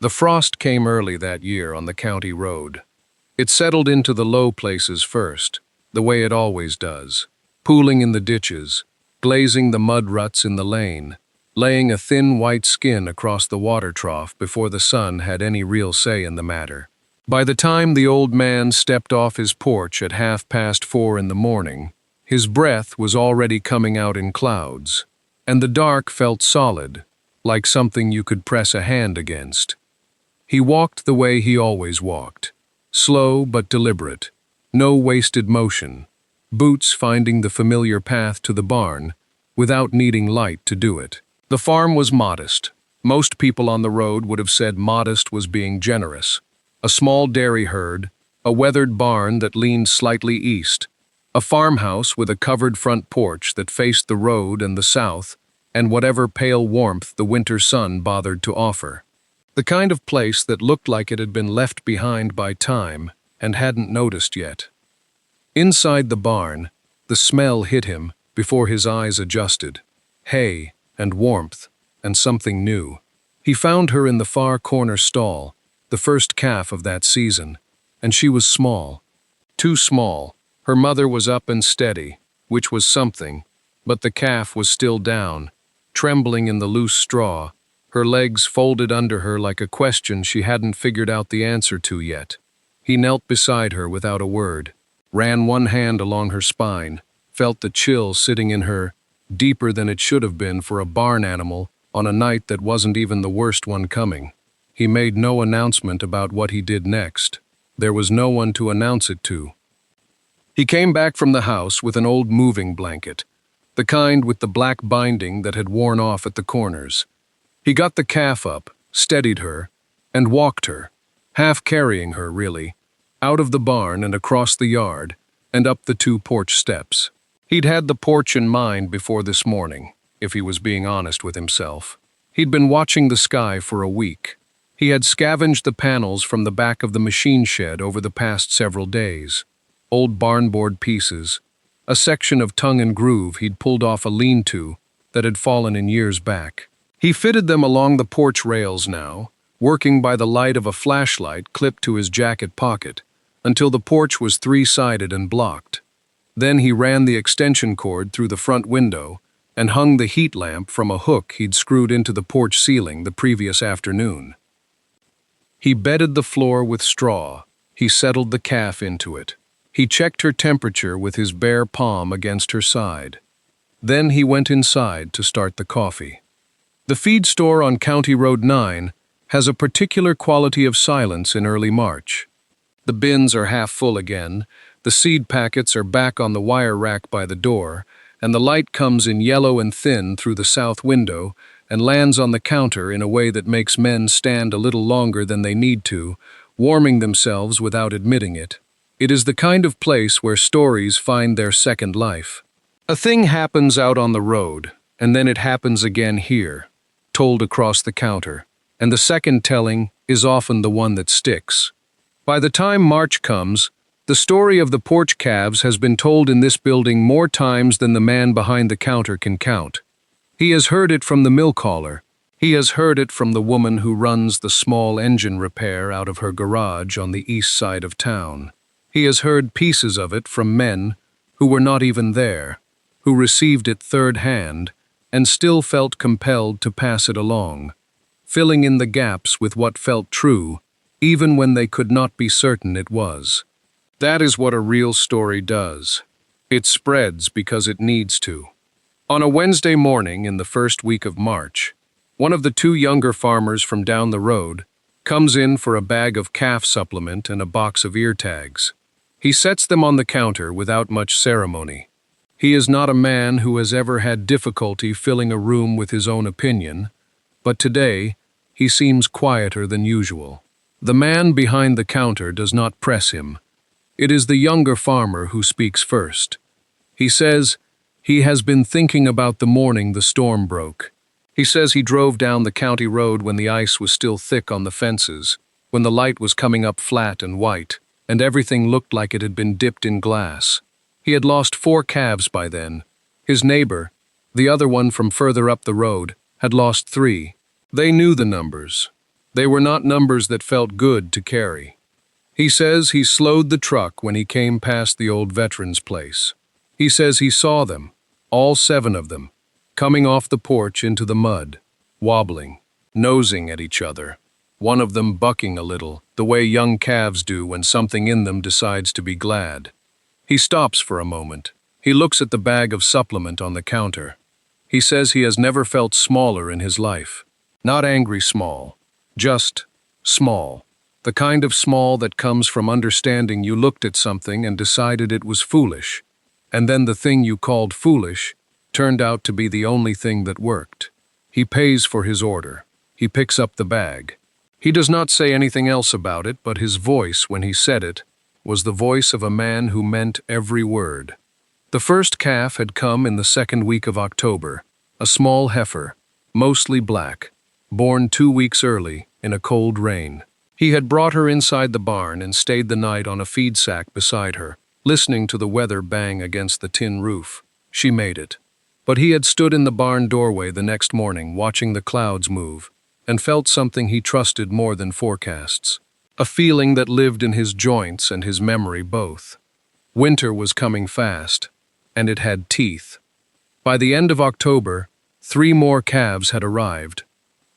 The frost came early that year on the county road. It settled into the low places first, the way it always does, pooling in the ditches, glazing the mud ruts in the lane, laying a thin white skin across the water trough before the sun had any real say in the matter. By the time the old man stepped off his porch at 4:30 in the morning, his breath was already coming out in clouds, and the dark felt solid, like something you could press a hand against. He walked the way he always walked, slow but deliberate, no wasted motion, boots finding the familiar path to the barn without needing light to do it. The farm was modest. Most people on the road would have said modest was being generous. A small dairy herd, a weathered barn that leaned slightly east, a farmhouse with a covered front porch that faced the road and the south, and whatever pale warmth the winter sun bothered to offer. The kind of place that looked like it had been left behind by time and hadn't noticed yet. Inside the barn, the smell hit him before his eyes adjusted. Hay and warmth and something new. He found her in the far corner stall, the first calf of that season, and she was small. Too small. Her mother was up and steady, which was something, but the calf was still down, trembling in the loose straw, her legs folded under her like a question she hadn't figured out the answer to yet. He knelt beside her without a word, ran one hand along her spine, felt the chill sitting in her, deeper than it should have been for a barn animal on a night that wasn't even the worst one coming. He made no announcement about what he did next. There was no one to announce it to. He came back from the house with an old moving blanket, the kind with the black binding that had worn off at the corners. He got the calf up, steadied her, and walked her, half carrying her really, out of the barn and across the yard, and up the 2 porch steps. He'd had the porch in mind before this morning, if he was being honest with himself. He'd been watching the sky for a week. He had scavenged the panels from the back of the machine shed over the past several days. Old barnboard pieces, a section of tongue and groove he'd pulled off a lean-to that had fallen in years back. He fitted them along the porch rails now, working by the light of a flashlight clipped to his jacket pocket, until the porch was 3-sided and blocked. Then he ran the extension cord through the front window and hung the heat lamp from a hook he'd screwed into the porch ceiling the previous afternoon. He bedded the floor with straw. He settled the calf into it. He checked her temperature with his bare palm against her side. Then he went inside to start the coffee. The feed store on County Road 9 has a particular quality of silence in early March. The bins are half full again, the seed packets are back on the wire rack by the door, and the light comes in yellow and thin through the south window and lands on the counter in a way that makes men stand a little longer than they need to, warming themselves without admitting it. It is the kind of place where stories find their second life. A thing happens out on the road, and then it happens again here, told across the counter, and the second telling is often the one that sticks. By the time March comes, the story of the porch calves has been told in this building more times than the man behind the counter can count. He has heard it from the milk hauler. He has heard it from the woman who runs the small engine repair out of her garage on the east side of town. He has heard pieces of it from men who were not even there, who received it third hand and still felt compelled to pass it along, filling in the gaps with what felt true, even when they could not be certain it was. That is what a real story does. It spreads because it needs to. On a Wednesday morning in the first week of March, one of the 2 younger farmers from down the road comes in for a bag of calf supplement and a box of ear tags. He sets them on the counter without much ceremony. He is not a man who has ever had difficulty filling a room with his own opinion, but today he seems quieter than usual. The man behind the counter does not press him. It is the younger farmer who speaks first. He says he has been thinking about the morning the storm broke. He says he drove down the county road when the ice was still thick on the fences, when the light was coming up flat and white, and everything looked like it had been dipped in glass. He had lost 4 calves by then. His neighbor, the other one from further up the road, had lost 3. They knew the numbers. They were not numbers that felt good to carry. He says he slowed the truck when he came past the old veteran's place. He says he saw them, all 7 of them, coming off the porch into the mud, wobbling, nosing at each other, one of them bucking a little, the way young calves do when something in them decides to be glad. He stops for a moment. He looks at the bag of supplement on the counter. He says he has never felt smaller in his life. Not angry small, just small. The kind of small that comes from understanding you looked at something and decided it was foolish, and then the thing you called foolish turned out to be the only thing that worked. He pays for his order. He picks up the bag. He does not say anything else about it, but his voice, when he said it, was the voice of a man who meant every word. The first calf had come in the 2nd week of October, a small heifer, mostly black, born 2 weeks early in a cold rain. He had brought her inside the barn and stayed the night on a feed sack beside her, listening to the weather bang against the tin roof. She made it. But he had stood in the barn doorway the next morning, watching the clouds move, and felt something he trusted more than forecasts. A feeling that lived in his joints and his memory both. Winter was coming fast, and it had teeth. By the end of October, 3 more calves had arrived.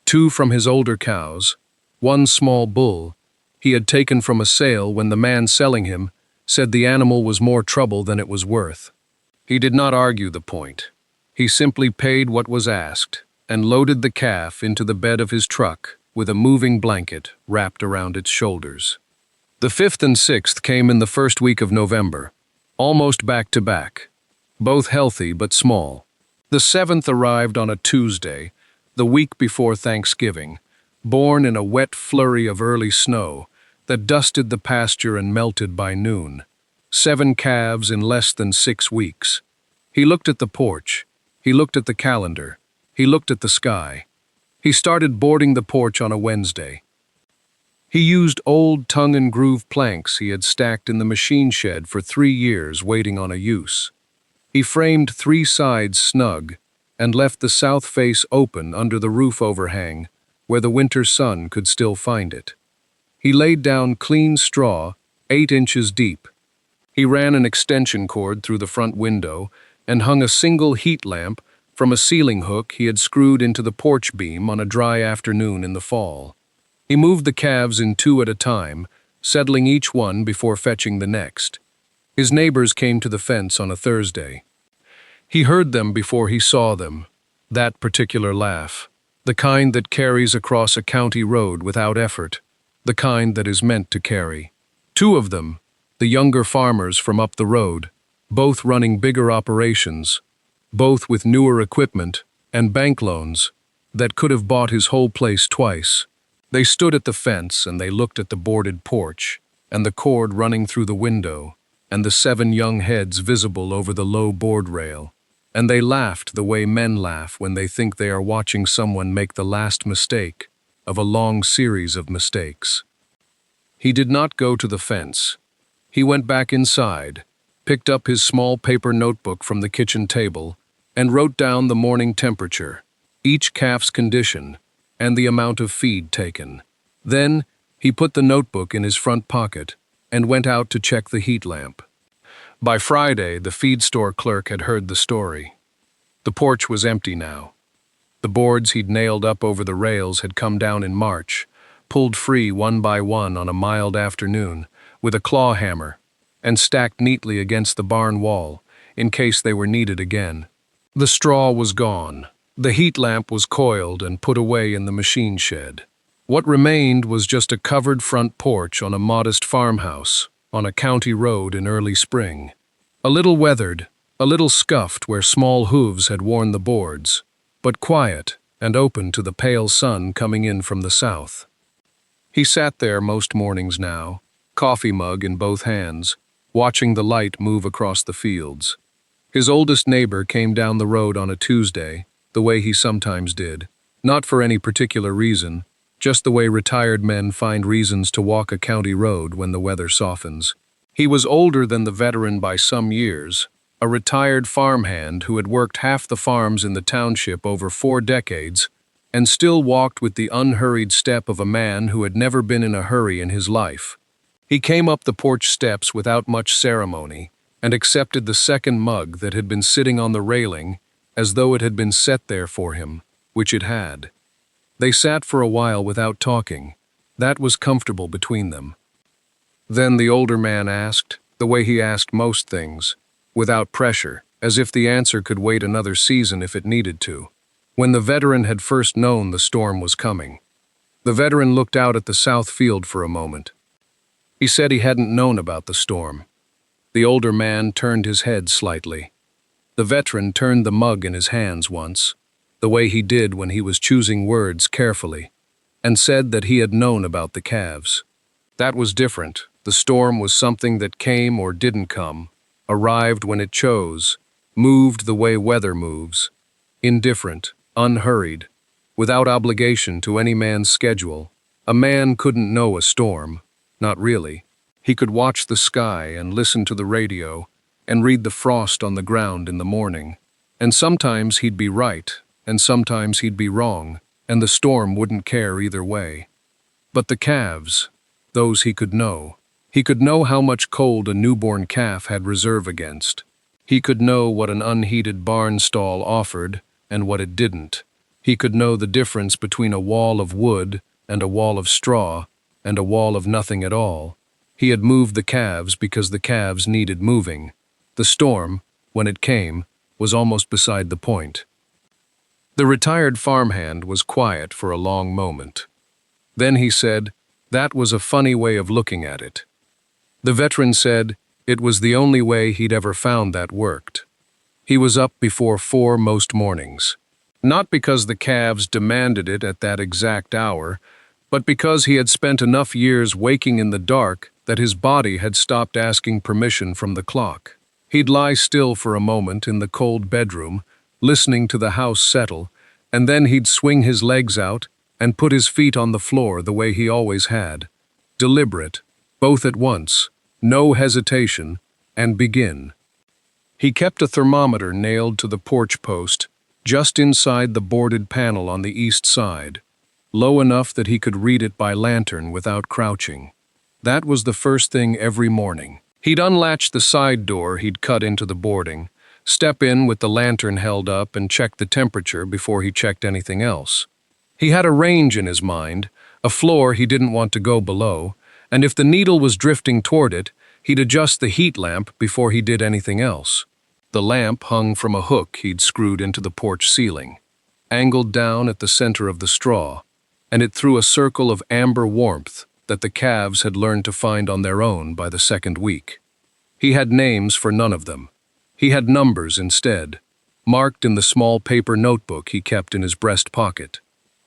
2 from his older cows, 1 small bull he had taken from a sale when the man selling him said the animal was more trouble than it was worth. He did not argue the point. He simply paid what was asked and loaded the calf into the bed of his truck with a moving blanket wrapped around its shoulders. The 5th and 6th came in the 1st week of November, almost back to back, both healthy but small. The 7th arrived on a Tuesday, the week before Thanksgiving, born in a wet flurry of early snow that dusted the pasture and melted by noon. 7 calves in less than 6 weeks. He looked at the porch. He looked at the calendar. He looked at the sky. He started boarding the porch on a Wednesday. He used old tongue-and-groove planks he had stacked in the machine shed for 3 years waiting on a use. He framed 3 sides snug and left the south face open under the roof overhang where the winter sun could still find it. He laid down clean straw, 8 inches deep. He ran an extension cord through the front window and hung a single heat lamp from a ceiling hook he had screwed into the porch beam on a dry afternoon in the fall. He moved the calves in 2 at a time, settling each one before fetching the next. His neighbors came to the fence on a Thursday. He heard them before he saw them, that particular laugh, the kind that carries across a county road without effort, the kind that is meant to carry. 2 of them, the younger farmers from up the road, both running bigger operations, both with newer equipment and bank loans that could have bought his whole place twice. They stood at the fence and they looked at the boarded porch and the cord running through the window and the 7 young heads visible over the low board rail. And they laughed the way men laugh when they think they are watching someone make the last mistake of a long series of mistakes. He did not go to the fence. He went back inside, picked up his small paper notebook from the kitchen table, and wrote down the morning temperature, each calf's condition, and the amount of feed taken. Then he put the notebook in his front pocket and went out to check the heat lamp. By Friday, the feed store clerk had heard the story. The porch was empty now. The boards he'd nailed up over the rails had come down in March, pulled free one by one on a mild afternoon with a claw hammer, and stacked neatly against the barn wall in case they were needed again. The straw was gone. The heat lamp was coiled and put away in the machine shed. What remained was just a covered front porch on a modest farmhouse on a county road in early spring. A little weathered, a little scuffed where small hooves had worn the boards, but quiet and open to the pale sun coming in from the south. He sat there most mornings now, coffee mug in both hands, watching the light move across the fields. His oldest neighbor came down the road on a Tuesday, the way he sometimes did, not for any particular reason, just the way retired men find reasons to walk a county road when the weather softens. He was older than the veteran by some years, a retired farmhand who had worked half the farms in the township over 4 decades and still walked with the unhurried step of a man who had never been in a hurry in his life. He came up the porch steps without much ceremony and accepted the second mug that had been sitting on the railing as though it had been set there for him, which it had. They sat for a while without talking. That was comfortable between them. Then the older man asked, the way he asked most things, without pressure, as if the answer could wait another season if it needed to. When the veteran had first known the storm was coming. The veteran looked out at the south field for a moment. He said he hadn't known about the storm. The older man turned his head slightly. The veteran turned the mug in his hands once, the way he did when he was choosing words carefully, and said that he had known about the calves. That was different. The storm was something that came or didn't come, arrived when it chose, moved the way weather moves, indifferent, unhurried, without obligation to any man's schedule. A man couldn't know a storm, not really. He could watch the sky and listen to the radio and read the frost on the ground in the morning, and sometimes he'd be right, and sometimes he'd be wrong, and the storm wouldn't care either way. But the calves, those he could know. He could know how much cold a newborn calf had reserve against. He could know what an unheated barn stall offered and what it didn't. He could know the difference between a wall of wood and a wall of straw and a wall of nothing at all. He had moved the calves because the calves needed moving. The storm, when it came, was almost beside the point. The retired farmhand was quiet for a long moment. Then he said, that was a funny way of looking at it. The veteran said it was the only way he'd ever found that worked. He was up before 4 most mornings. Not because the calves demanded it at that exact hour, but because he had spent enough years waking in the dark that his body had stopped asking permission from the clock. He'd lie still for a moment in the cold bedroom, listening to the house settle, and then he'd swing his legs out and put his feet on the floor the way he always had. Deliberate, both at once, no hesitation, and begin. He kept a thermometer nailed to the porch post, just inside the boarded panel on the east side, low enough that he could read it by lantern without crouching. That was the first thing every morning. He'd unlatch the side door he'd cut into the boarding, step in with the lantern held up and check the temperature before he checked anything else. He had a range in his mind, a floor he didn't want to go below, and if the needle was drifting toward it, he'd adjust the heat lamp before he did anything else. The lamp hung from a hook he'd screwed into the porch ceiling, angled down at the center of the straw, and it threw a circle of amber warmth that the calves had learned to find on their own by the second week. He had names for none of them. He had numbers instead, marked in the small paper notebook he kept in his breast pocket.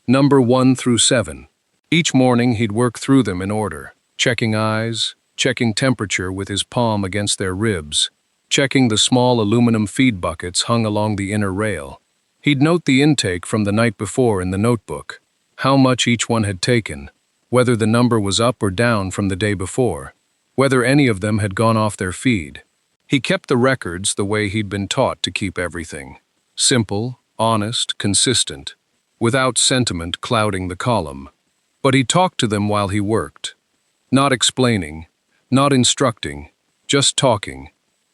Number 1 through 7. Each morning he'd work through them in order, checking eyes, checking temperature with his palm against their ribs, checking the small aluminum feed buckets hung along the inner rail. He'd note the intake from the night before in the notebook, how much each one had taken, whether the number was up or down from the day before, whether any of them had gone off their feed. He kept the records the way he'd been taught to keep everything. Simple, honest, consistent, without sentiment clouding the column. But he talked to them while he worked. Not explaining, not instructing, just talking.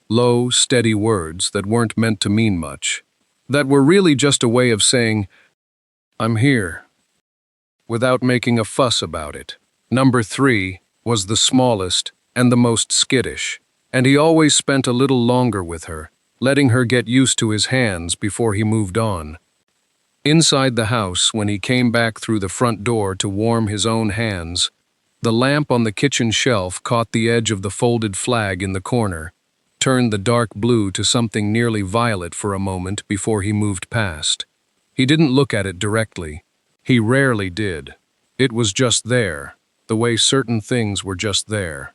Low, steady words that weren't meant to mean much. That were really just a way of saying, "I'm here," without making a fuss about it. Number 3 was the smallest and the most skittish, and he always spent a little longer with her, letting her get used to his hands before he moved on. Inside the house, when he came back through the front door to warm his own hands, the lamp on the kitchen shelf caught the edge of the folded flag in the corner, turned the dark blue to something nearly violet for a moment before he moved past. He didn't look at it directly. He rarely did. It was just there, the way certain things were just there.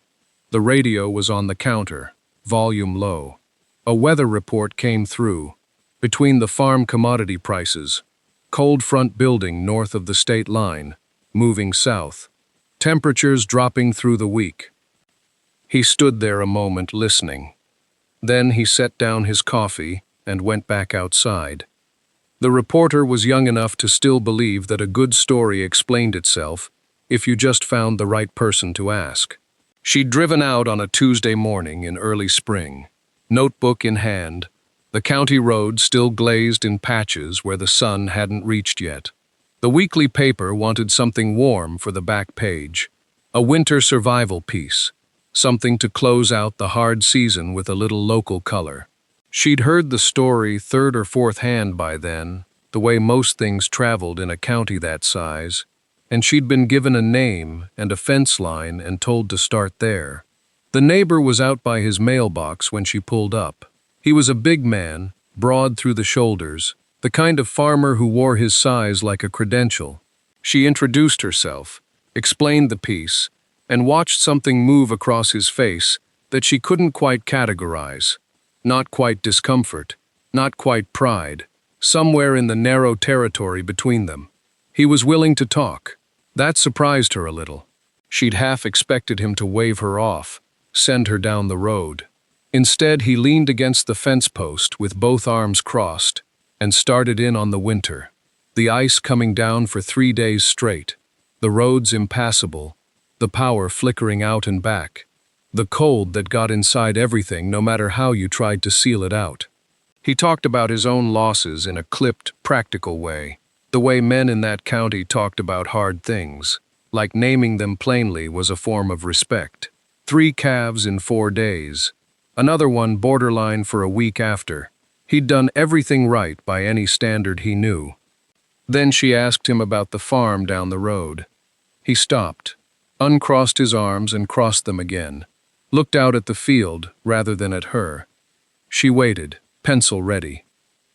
The radio was on the counter, volume low. A weather report came through. Between the farm commodity prices, cold front building north of the state line, moving south. Temperatures dropping through the week. He stood there a moment listening. Then he set down his coffee and went back outside. The reporter was young enough to still believe that a good story explained itself if you just found the right person to ask. She'd driven out on a Tuesday morning in early spring, notebook in hand, the county road still glazed in patches where the sun hadn't reached yet. The weekly paper wanted something warm for the back page, a winter survival piece, something to close out the hard season with a little local color. She'd heard the story third or fourth hand by then, the way most things traveled in a county that size, and she'd been given a name and a fence line and told to start there. The neighbor was out by his mailbox when she pulled up. He was a big man, broad through the shoulders, the kind of farmer who wore his size like a credential. She introduced herself, explained the piece, and watched something move across his face that she couldn't quite categorize. Not quite discomfort, not quite pride, somewhere in the narrow territory between them. He was willing to talk. That surprised her a little. She'd half expected him to wave her off, send her down the road. Instead, he leaned against the fence post with both arms crossed and started in on the winter. The ice coming down for 3 days straight, the roads impassable, the power flickering out and back, the cold that got inside everything no matter how you tried to seal it out. He talked about his own losses in a clipped, practical way, the way men in that county talked about hard things, like naming them plainly was a form of respect. 3 calves in 4 days, another one borderline for a week after. He'd done everything right by any standard he knew. Then she asked him about the farm down the road. He stopped, uncrossed his arms and crossed them again, looked out at the field rather than at her. She waited, pencil ready.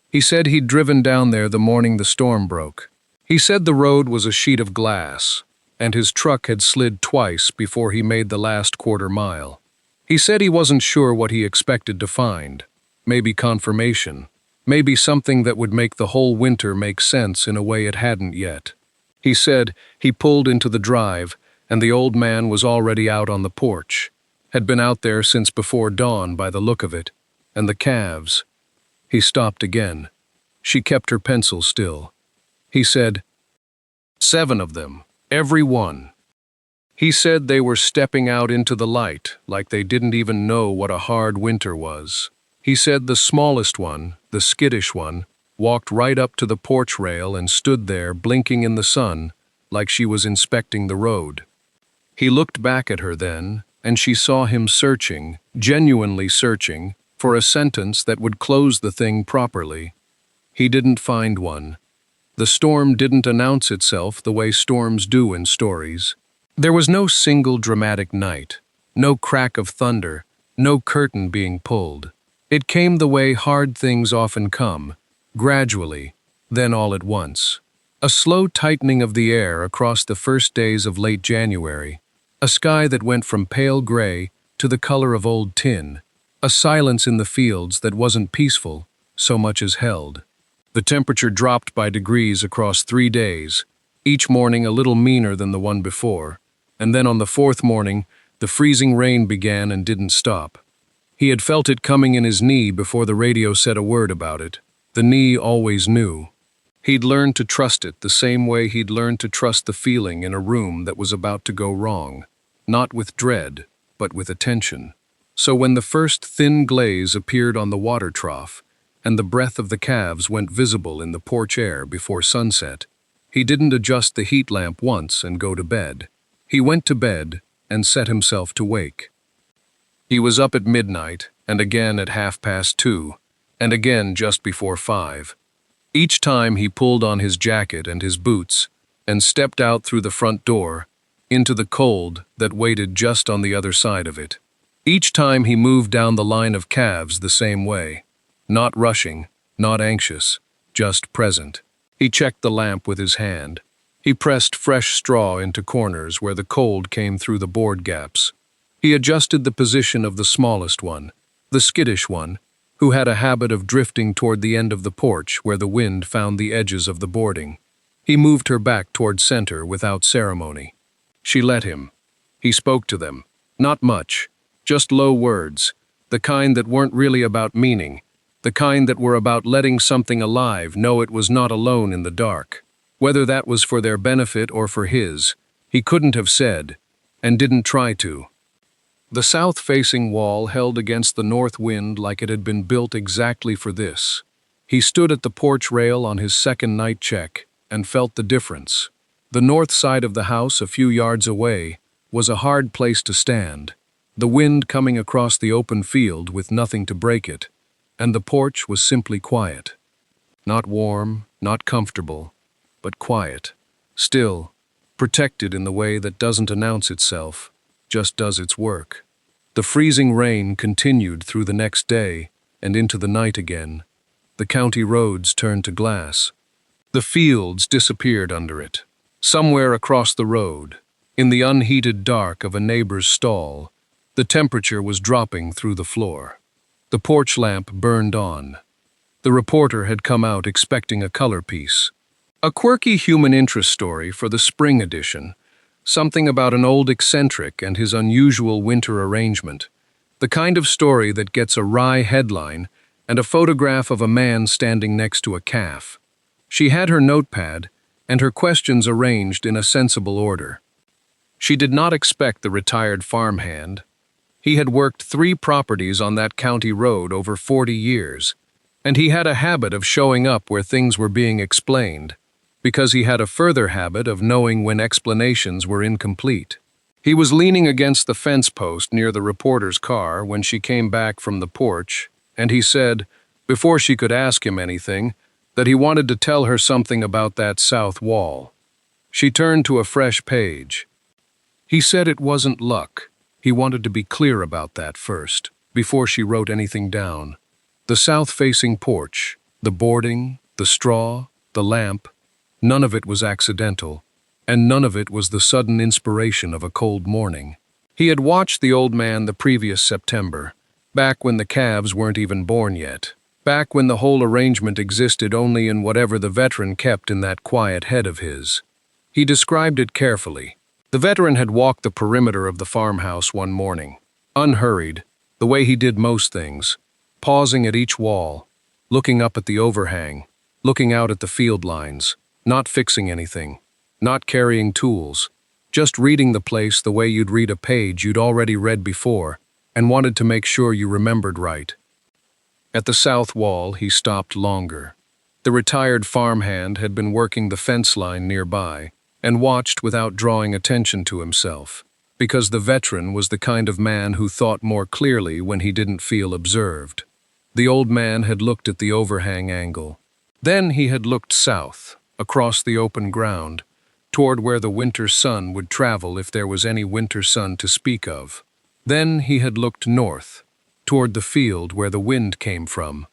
He said he'd driven down there the morning the storm broke. He said the road was a sheet of glass, and his truck had slid twice before he made the last quarter mile. He said he wasn't sure what he expected to find. Maybe confirmation. Maybe something that would make the whole winter make sense in a way it hadn't yet. He said he pulled into the drive, and the old man was already out on the porch. Had been out there since before dawn by the look of it. And the calves. He stopped again. She kept her pencil still. He said, 7 of them, every one. He said they were stepping out into the light, like they didn't even know what a hard winter was. He said the smallest one, the skittish one, walked right up to the porch rail and stood there blinking in the sun, like she was inspecting the road. He looked back at her then, and she saw him searching, genuinely searching, for a sentence that would close the thing properly. He didn't find one. The storm didn't announce itself the way storms do in stories. There was no single dramatic night, no crack of thunder, no curtain being pulled. It came the way hard things often come, gradually, then all at once. A slow tightening of the air across the first days of late January, a sky that went from pale gray to the color of old tin, a silence in the fields that wasn't peaceful so much as held. The temperature dropped by degrees across 3 days, each morning a little meaner than the one before, and then on the 4th morning, the freezing rain began and didn't stop. He had felt it coming in his knee before the radio said a word about it. The knee always knew. He'd learned to trust it the same way he'd learned to trust the feeling in a room that was about to go wrong, not with dread, but with attention. So when the first thin glaze appeared on the water trough, and the breath of the calves went visible in the porch air before sunset, he didn't adjust the heat lamp once and go to bed. He went to bed and set himself to wake. He was up at midnight, and again at 2:30, and again just before 5. Each time he pulled on his jacket and his boots and stepped out through the front door into the cold that waited just on the other side of it. Each time he moved down the line of calves the same way, not rushing, not anxious, just present. He checked the lamp with his hand. He pressed fresh straw into corners where the cold came through the board gaps. He adjusted the position of the smallest one, the skittish one, who had a habit of drifting toward the end of the porch where the wind found the edges of the boarding. He moved her back toward center without ceremony. She let him. He spoke to them. Not much, just low words, the kind that weren't really about meaning, the kind that were about letting something alive know it was not alone in the dark. Whether that was for their benefit or for his, he couldn't have said, and didn't try to. The south-facing wall held against the north wind like it had been built exactly for this. He stood at the porch rail on his second night check and felt the difference. The north side of the house, a few yards away, was a hard place to stand, the wind coming across the open field with nothing to break it, and the porch was simply quiet. Not warm, not comfortable, but quiet. Still, protected in the way that doesn't announce itself, just does its work. The freezing rain continued through the next day and into the night again. The county roads turned to glass. The fields disappeared under it. Somewhere across the road, in the unheated dark of a neighbor's stall, the temperature was dropping through the floor. The porch lamp burned on. The reporter had come out expecting a color piece. A quirky human interest story for the spring edition, something about an old eccentric and his unusual winter arrangement, the kind of story that gets a wry headline and a photograph of a man standing next to a calf. She had her notepad and her questions arranged in a sensible order. She did not expect the retired farmhand. He had worked 3 properties on that county road over 40 years, and he had a habit of showing up where things were being explained, because he had a further habit of knowing when explanations were incomplete. He was leaning against the fence post near the reporter's car when she came back from the porch, and he said, before she could ask him anything, that he wanted to tell her something about that south wall. She turned to a fresh page. He said it wasn't luck. He wanted to be clear about that first, before she wrote anything down. The south-facing porch, the boarding, the straw, the lamp, none of it was accidental, and none of it was the sudden inspiration of a cold morning. He had watched the old man the previous September, back when the calves weren't even born yet, back when the whole arrangement existed only in whatever the veteran kept in that quiet head of his. He described it carefully. The veteran had walked the perimeter of the farmhouse one morning, unhurried, the way he did most things, pausing at each wall, looking up at the overhang, looking out at the field lines, not fixing anything, not carrying tools, just reading the place the way you'd read a page you'd already read before and wanted to make sure you remembered right. At the south wall, he stopped longer. The retired farmhand had been working the fence line nearby and watched without drawing attention to himself, because the veteran was the kind of man who thought more clearly when he didn't feel observed. The old man had looked at the overhang angle. Then he had looked south, across the open ground, toward where the winter sun would travel if there was any winter sun to speak of. Then he had looked north, toward the field where the wind came from,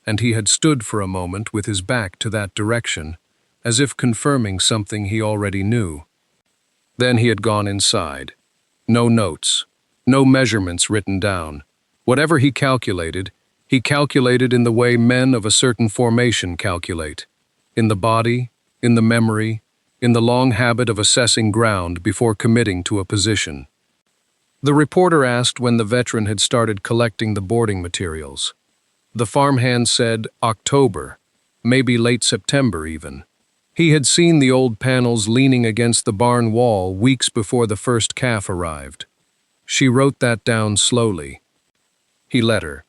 and he had stood for a moment with his back to that direction, as if confirming something he already knew. Then he had gone inside. No notes, no measurements written down. Whatever he calculated in the way men of a certain formation calculate, in the body, in the memory, in the long habit of assessing ground before committing to a position. The reporter asked when the veteran had started collecting the boarding materials. The farmhand said October, maybe late September even. He had seen the old panels leaning against the barn wall weeks before the first calf arrived. She wrote that down slowly. He let her.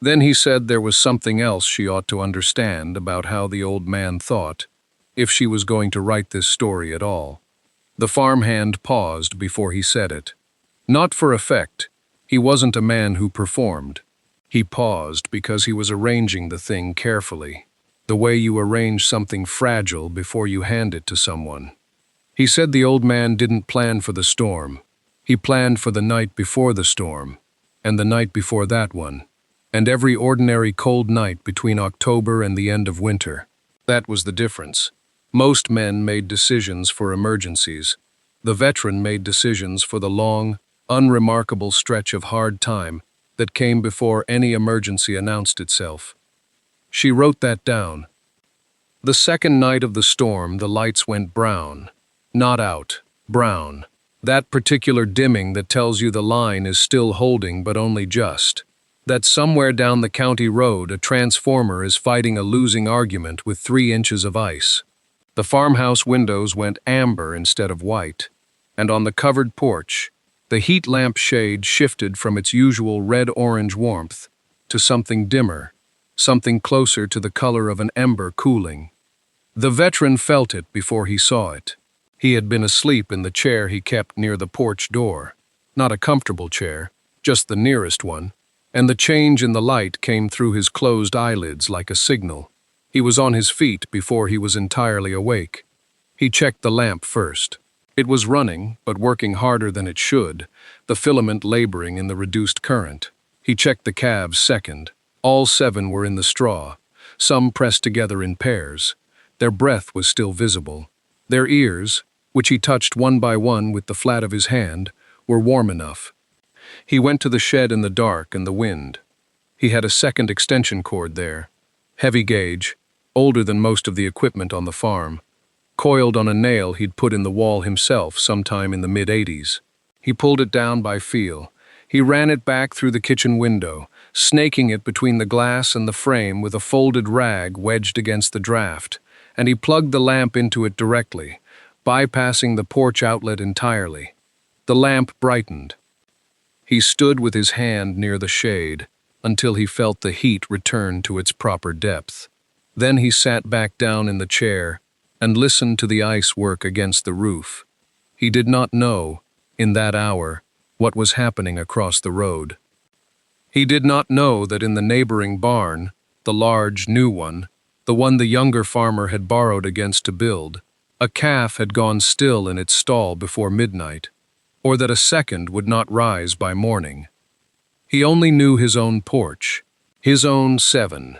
Then he said there was something else she ought to understand about how the old man thought, if she was going to write this story at all. The farmhand paused before he said it. Not for effect. He wasn't a man who performed. He paused because he was arranging the thing carefully, the way you arrange something fragile before you hand it to someone. He said the old man didn't plan for the storm. He planned for the night before the storm, and the night before that one, and every ordinary cold night between October and the end of winter. That was the difference. Most men made decisions for emergencies. The veteran made decisions for the long, unremarkable stretch of hard time that came before any emergency announced itself. She wrote that down. The second night of the storm, the lights went brown. Not out, brown. That particular dimming that tells you the line is still holding but only just. that somewhere down the county road a transformer is fighting a losing argument with 3 inches of ice. The farmhouse windows went amber instead of white, and on the covered porch, the heat lamp shade shifted from its usual red-orange warmth to something dimmer, something closer to the color of an ember cooling. The veteran felt it before he saw it. He had been asleep in the chair he kept near the porch door. Not a comfortable chair, just the nearest one, and the change in the light came through his closed eyelids like a signal. He was on his feet before he was entirely awake. He checked the lamp first. It was running, but working harder than it should, the filament laboring in the reduced current. He checked the calves second. All 7 were in the straw, some pressed together in pairs. Their breath was still visible. Their ears, which he touched one by one with the flat of his hand, were warm enough. He went to the shed in the dark and the wind. He had a second extension cord there. Heavy gauge, older than most of the equipment on the farm, coiled on a nail he'd put in the wall himself sometime in the mid-'80s. He pulled it down by feel. He ran it back through the kitchen window, snaking it between the glass and the frame with a folded rag wedged against the draft, and he plugged the lamp into it directly, bypassing the porch outlet entirely. The lamp brightened. He stood with his hand near the shade until he felt the heat return to its proper depth. Then he sat back down in the chair and listened to the ice work against the roof. He did not know, in that hour, what was happening across the road. He did not know that in the neighboring barn, the large, new one, the one the younger farmer had borrowed against to build, a calf had gone still in its stall before midnight, or that a second would not rise by morning. He only knew his own porch, his own 7.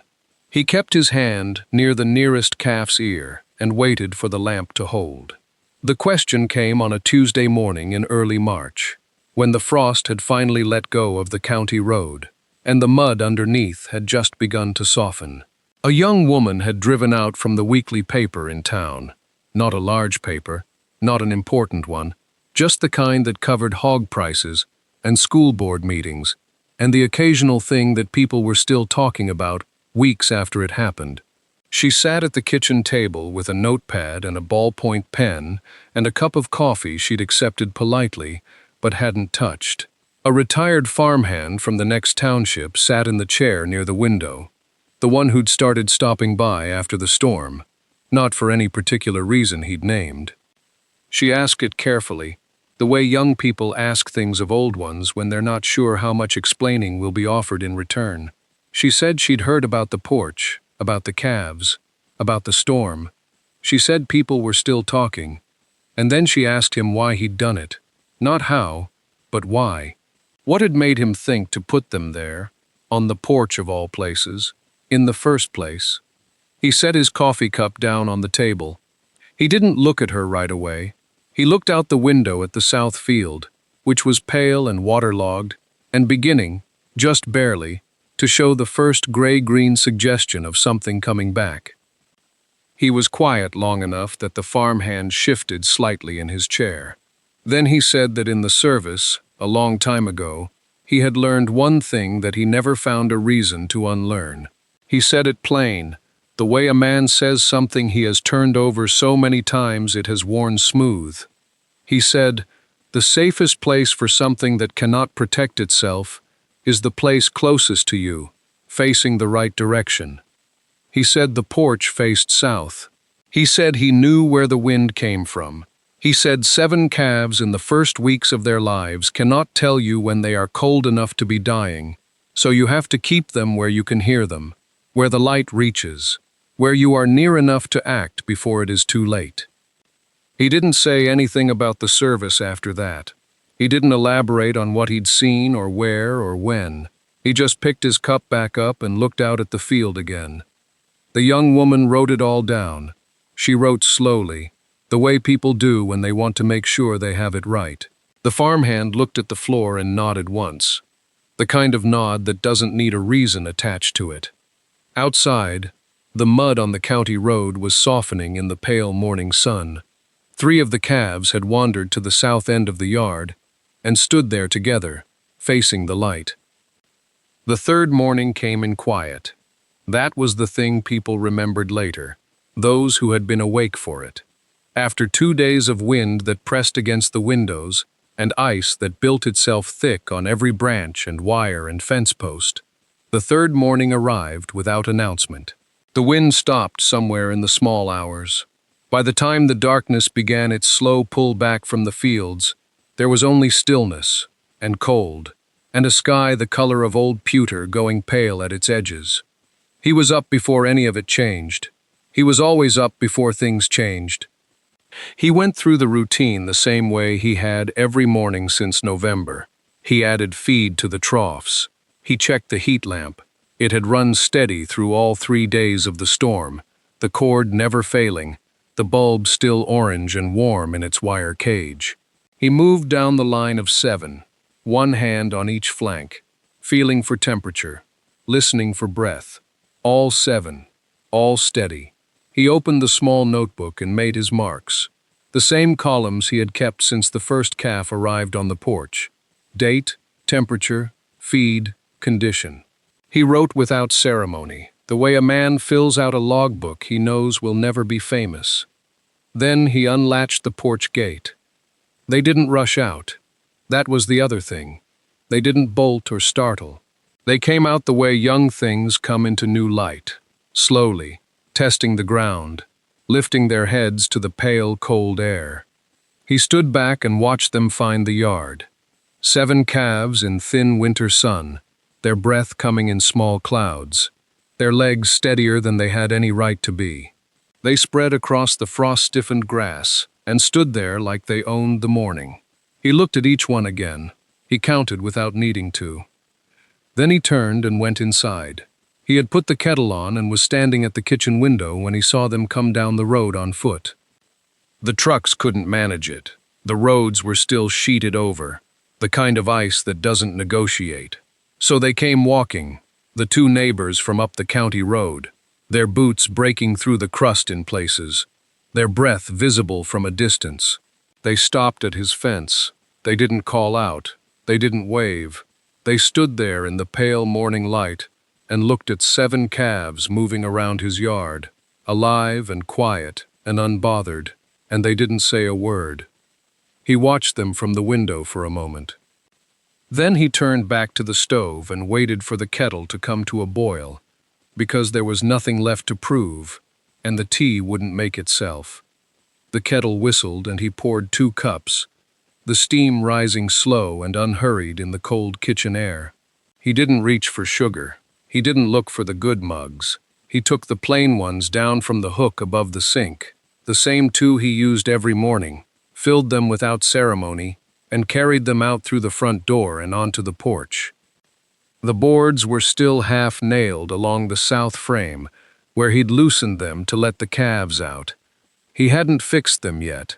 He kept his hand near the nearest calf's ear and waited for the lamp to hold. The question came on a Tuesday morning in early March, when the frost had finally let go of the county road, and the mud underneath had just begun to soften. A young woman had driven out from the weekly paper in town. Not a large paper, not an important one, just the kind that covered hog prices and school board meetings, and the occasional thing that people were still talking about weeks after it happened. She sat at the kitchen table with a notepad and a ballpoint pen and a cup of coffee she'd accepted politely, but hadn't touched. A retired farmhand from the next township sat in the chair near the window, the one who'd started stopping by after the storm, not for any particular reason he'd named. She asked it carefully, the way young people ask things of old ones when they're not sure how much explaining will be offered in return. She said she'd heard about the porch, about the calves, about the storm. She said people were still talking, and then she asked him why he'd done it. Not how, but why. What had made him think to put them there, on the porch of all places, in the first place? He set his coffee cup down on the table. He didn't look at her right away. He looked out the window at the south field, which was pale and waterlogged, and beginning, just barely, to show the first gray-green suggestion of something coming back. He was quiet long enough that the farmhand shifted slightly in his chair. Then he said that in the service, a long time ago, he had learned one thing that he never found a reason to unlearn. He said it plain, the way a man says something he has turned over so many times it has worn smooth. He said, the safest place for something that cannot protect itself is the place closest to you, facing the right direction. He said the porch faced south. He said he knew where the wind came from. He said 7 calves in the first weeks of their lives cannot tell you when they are cold enough to be dying, so you have to keep them where you can hear them, where the light reaches, where you are near enough to act before it is too late. He didn't say anything about the service after that. He didn't elaborate on what he'd seen or where or when. He just picked his cup back up and looked out at the field again. The young woman wrote it all down. She wrote slowly, the way people do when they want to make sure they have it right. The farmhand looked at the floor and nodded once, the kind of nod that doesn't need a reason attached to it. Outside, the mud on the county road was softening in the pale morning sun. 3 of the calves had wandered to the south end of the yard and stood there together, facing the light. The third morning came in quiet. That was the thing people remembered later, those who had been awake for it. After 2 days of wind that pressed against the windows, and ice that built itself thick on every branch and wire and fence post, the third morning arrived without announcement. The wind stopped somewhere in the small hours. By the time the darkness began its slow pull back from the fields, there was only stillness and cold, and a sky the color of old pewter going pale at its edges. He was up before any of it changed. He was always up before things changed. He went through the routine the same way he had every morning since November. He added feed to the troughs. He checked the heat lamp. It had run steady through all 3 days of the storm, the cord never failing, the bulb still orange and warm in its wire cage. He moved down the line of 7, one hand on each flank, feeling for temperature, listening for breath. All 7, all steady. He opened the small notebook and made his marks. The same columns he had kept since the first calf arrived on the porch. Date, temperature, feed, condition. He wrote without ceremony, the way a man fills out a logbook he knows will never be famous. Then he unlatched the porch gate. They didn't rush out. That was the other thing. They didn't bolt or startle. They came out the way young things come into new light, slowly, testing the ground, lifting their heads to the pale, cold air. He stood back and watched them find the yard. 7 calves in thin winter sun, their breath coming in small clouds, their legs steadier than they had any right to be. They spread across the frost-stiffened grass and stood there like they owned the morning. He looked at each one again. He counted without needing to. Then he turned and went inside. He had put the kettle on and was standing at the kitchen window when he saw them come down the road on foot. The trucks couldn't manage it. The roads were still sheeted over, the kind of ice that doesn't negotiate. So they came walking, the 2 neighbors from up the county road, their boots breaking through the crust in places, their breath visible from a distance. They stopped at his fence. They didn't call out. They didn't wave. They stood there in the pale morning light and looked at 7 calves moving around his yard, alive and quiet and unbothered, and they didn't say a word. He watched them from the window for a moment. Then he turned back to the stove and waited for the kettle to come to a boil, because there was nothing left to prove, and the tea wouldn't make itself. The kettle whistled and he poured 2 cups, the steam rising slow and unhurried in the cold kitchen air. He didn't reach for sugar. He didn't look for the good mugs. He took the plain ones down from the hook above the sink, the same 2 he used every morning, filled them without ceremony, and carried them out through the front door and onto the porch. The boards were still half-nailed along the south frame, where he'd loosened them to let the calves out. He hadn't fixed them yet.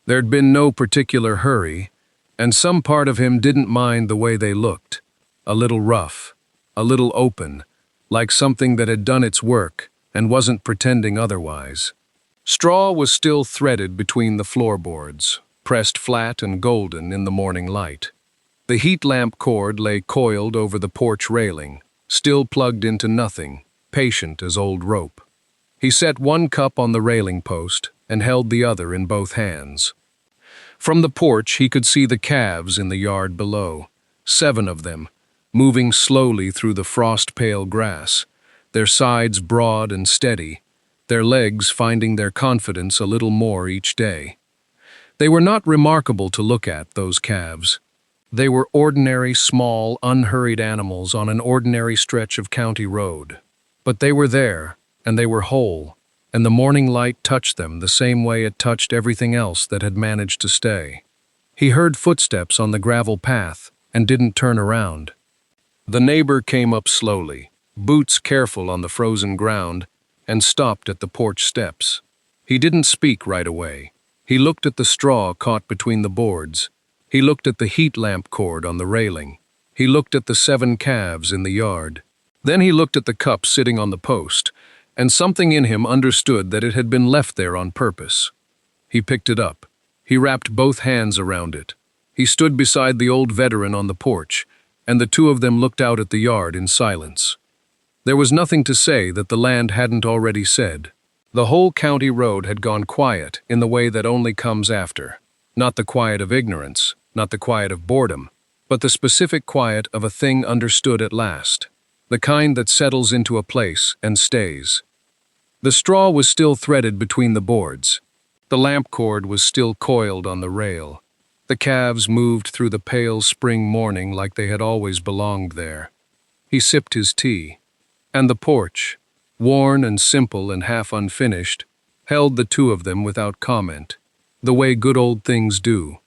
There'd been no particular hurry, and some part of him didn't mind the way they looked. A little rough, a little open, like something that had done its work and wasn't pretending otherwise. Straw was still threaded between the floorboards, pressed flat and golden in the morning light. The heat lamp cord lay coiled over the porch railing, still plugged into nothing, patient as old rope. He set 1 cup on the railing post and held the other in both hands. From the porch he could see the calves in the yard below, 7 of them, moving slowly through the frost-pale grass, their sides broad and steady, their legs finding their confidence a little more each day. They were not remarkable to look at, those calves. They were ordinary, small, unhurried animals on an ordinary stretch of county road. But they were there, and they were whole, and the morning light touched them the same way it touched everything else that had managed to stay. He heard footsteps on the gravel path and didn't turn around. The neighbor came up slowly, boots careful on the frozen ground, and stopped at the porch steps. He didn't speak right away. He looked at the straw caught between the boards. He looked at the heat lamp cord on the railing. He looked at the 7 calves in the yard. Then he looked at the cup sitting on the post, and something in him understood that it had been left there on purpose. He picked it up. He wrapped both hands around it. He stood beside the old veteran on the porch, and the two of them looked out at the yard in silence. There was nothing to say that the land hadn't already said. The whole county road had gone quiet in the way that only comes after. Not the quiet of ignorance, not the quiet of boredom, but the specific quiet of a thing understood at last. The kind that settles into a place and stays. The straw was still threaded between the boards. The lamp cord was still coiled on the rail. The calves moved through the pale spring morning like they had always belonged there. He sipped his tea. And the porch, worn and simple and half unfinished, held the two of them without comment, the way good old things do.